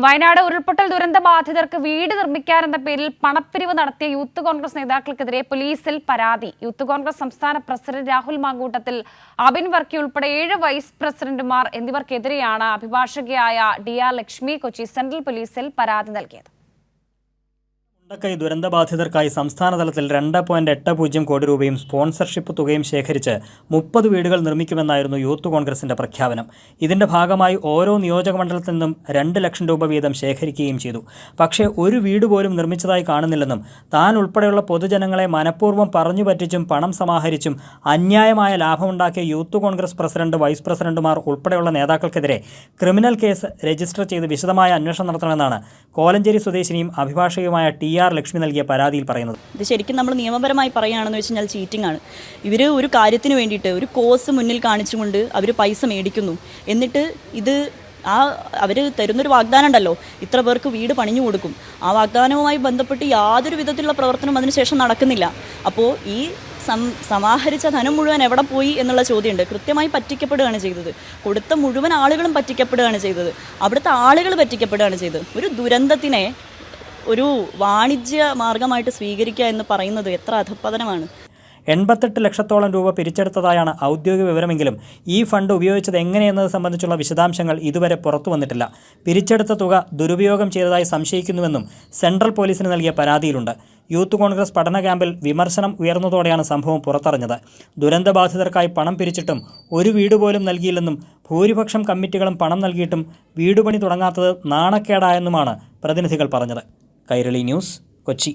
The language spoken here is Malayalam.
വയനാട് ഉരുൾപൊട്ടൽ ദുരന്ത ബാധിതർക്ക് വീട് നിർമ്മിക്കാനെന്ന പേരിൽ പണപ്പിരിവ് നടത്തിയ യൂത്ത് കോൺഗ്രസ് നേതാക്കൾക്കെതിരെ പോലീസിൽ പരാതി. യൂത്ത് കോൺഗ്രസ് സംസ്ഥാന പ്രസിഡന്റ് രാഹുൽ മാങ്കൂട്ടത്തിൽ, അബിൻ വർക്കി ഉൾപ്പെടെ 7 വൈസ് പ്രസിഡന്റുമാർ എന്നിവർക്കെതിരെയാണ് അഭിഭാഷകയായ DR ലക്ഷ്മി കൊച്ചി സെൻട്രൽ പോലീസിൽ പരാതി നൽകിയത്. മുണ്ടക്കൈ ദുരന്തബാധിതർക്കായി സംസ്ഥാന തലത്തിൽ 2.80 കോടി രൂപയും സ്പോൺസർഷിപ്പ് തുകയും ശേഖരിച്ച് 30 വീടുകൾ നിർമ്മിക്കുമെന്നായിരുന്നു യൂത്ത് കോൺഗ്രസിന്റെ പ്രഖ്യാപനം. ഇതിന്റെ ഭാഗമായി ഓരോ നിയോജക മണ്ഡലത്തിൽ നിന്നും 2 ലക്ഷം രൂപ വീതം ശേഖരിക്കുകയും ചെയ്തു. പക്ഷേ ഒരു വീട് പോലും നിർമ്മിച്ചതായി കാണുന്നില്ലെന്നും താൻ ഉൾപ്പെടെയുള്ള പൊതുജനങ്ങളെ മനഃപൂർവ്വം പറഞ്ഞു പറ്റിച്ചും പണം സമാഹരിച്ചും അന്യായമായ ലാഭമുണ്ടാക്കിയ യൂത്ത് കോൺഗ്രസ് പ്രസിഡന്റ്, വൈസ് പ്രസിഡന്റുമാർ ഉൾപ്പെടെയുള്ള നേതാക്കൾക്കെതിരെ ക്രിമിനൽ കേസ് രജിസ്റ്റർ ചെയ്ത് വിശദമായ അന്വേഷണം നടത്തണമെന്നാണ് കോലഞ്ചേരി സ്വദേശിനിയും അഭിഭാഷകയുമായ DR ലക്ഷ്മി നൽകിയ പരാതിയിൽ പറയുന്നത്. ഇത് ശരിക്കും നമ്മൾ നിയമപരമായി പറയുകയാണെന്ന് വെച്ച് കഴിഞ്ഞാൽ ചീറ്റിംഗ് ആണ്. ഇവർ ഒരു കാര്യത്തിന് വേണ്ടിയിട്ട് ഒരു കോസ് മുന്നിൽ കാണിച്ചുകൊണ്ട് അവർ പൈസ മേടിക്കുന്നു. എന്നിട്ട് ഇത് അവർ തരുന്നൊരു വാഗ്ദാനം ഉണ്ടല്ലോ, ഇത്ര പേർക്ക് വീട് പണിഞ്ഞു കൊടുക്കും. ആ വാഗ്ദാനവുമായി ബന്ധപ്പെട്ട് യാതൊരു വിധത്തിലുള്ള പ്രവർത്തനം അതിനുശേഷം നടക്കുന്നില്ല. അപ്പോൾ ഈ സമാഹരിച്ച ധനം മുഴുവൻ എവിടെ പോയി എന്നുള്ള ചോദ്യമുണ്ട്. കൃത്യമായി പറ്റിക്കപ്പെടുകയാണ് ചെയ്തത്. കൊടുത്ത മുഴുവൻ ആളുകളും പറ്റിക്കപ്പെടുകയാണ് ചെയ്തത്. അവിടുത്തെ ആളുകൾ പറ്റിക്കപ്പെടുകയാണ് ചെയ്തത്. ഒരു ദുരന്തത്തിനെ ഒരു വാണിജ്യ മാർഗമായിട്ട് സ്വീകരിക്കുക എന്ന് പറയുന്നത് എത്ര അധപ്പതനമാണ്. 88 ലക്ഷത്തോളം രൂപ പിരിച്ചെടുത്തതായാണ് ഔദ്യോഗിക വിവരമെങ്കിലും ഈ ഫണ്ട് ഉപയോഗിച്ചത് എങ്ങനെയെന്നത് സംബന്ധിച്ചുള്ള വിശദാംശങ്ങൾ ഇതുവരെ പുറത്തു വന്നിട്ടില്ല. പിരിച്ചെടുത്ത തുക ദുരുപയോഗം ചെയ്തതായി സംശയിക്കുന്നുവെന്നും സെൻട്രൽ പോലീസിന് നൽകിയ പരാതിയിലുണ്ട്. യൂത്ത് കോൺഗ്രസ് പഠന ക്യാമ്പിൽ വിമർശനം ഉയർന്നതോടെയാണ് സംഭവം പുറത്തറിഞ്ഞത്. ദുരന്തബാധിതർക്കായി പണം പിരിച്ചിട്ടും ഒരു വീട് പോലും നൽകിയില്ലെന്നും ഭൂരിപക്ഷം കമ്മിറ്റികളും പണം നൽകിയിട്ടും വീടുപണി തുടങ്ങാത്തത് നാണക്കേടായെന്നുമാണ് പ്രതിനിധികൾ പറഞ്ഞത്. കൈരളി ന്യൂസ്, കൊച്ചി.